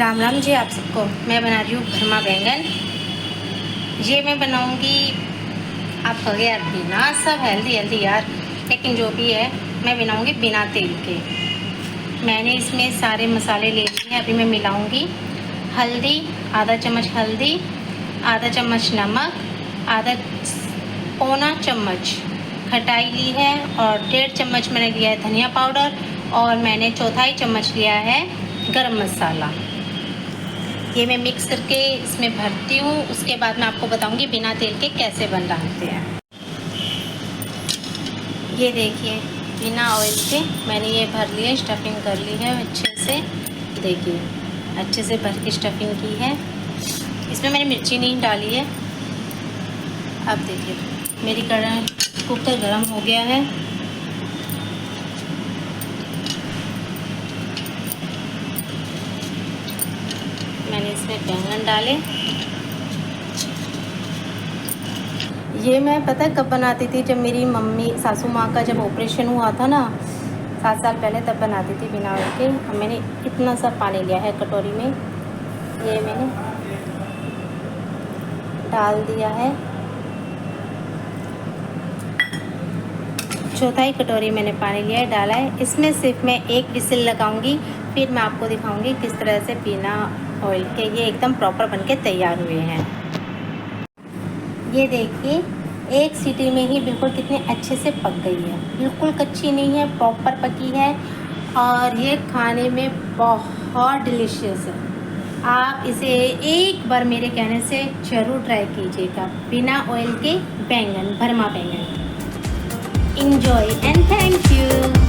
राम राम जी आप सबको। मैं बना रही हूँ भरमा बैंगन। ये मैं बनाऊँगी, आप कहोगे यार बिना सब हेल्दी यार, लेकिन जो भी है मैं बनाऊँगी बिना तेल के। मैंने इसमें सारे मसाले ले लिए हैं। अभी मैं मिलाऊँगी हल्दी, आधा चम्मच हल्दी, आधा चम्मच नमक, आधा पौना चम्मच खटाई ली है और 1.5 चम्मच मैंने लिया है धनिया पाउडर और मैंने 1/4 चम्मच लिया है गरम मसाला। ये मैं मिक्स करके इसमें भरती हूँ। उसके बाद मैं आपको बताऊँगी बिना तेल के कैसे बनाते हैं। ये देखिए बिना ऑयल के मैंने ये भर लिए, स्टफिंग कर ली है अच्छे से। देखिए अच्छे से भर के स्टफिंग की है। इसमें मैंने मिर्ची नहीं डाली है। अब देखिए मेरी कढ़ाई कुकर गरम हो गया है। मैंने इसमें बैंगन डाले। ये मैं पता है कब बनाती थी, जब मेरी मम्मी सासू माँ का जब ऑपरेशन हुआ था ना 7 साल पहले, तब बनाती थी बिना ऑयल के। अब मैंने इतना सा पानी लिया है कटोरी में, ये मैंने डाल दिया है। 1/4 कटोरी मैंने पानी लिया है, डाला है। इसमें सिर्फ मैं 1 विसिल लगाऊंगी, फिर मैं आपको दिखाऊंगी किस तरह से बिना ऑयल के ये एकदम प्रॉपर बनके तैयार हुए हैं। ये देखिए 1 सीटी में ही बिल्कुल कितने अच्छे से पक गई है, बिल्कुल कच्ची नहीं है, प्रॉपर पकी है और ये खाने में बहुत डिलीशियस है। आप इसे एक बार मेरे कहने से ज़रूर ट्राई कीजिएगा, बिना ऑयल के बैंगन, भरमा बैंगन। Enjoy and thank you.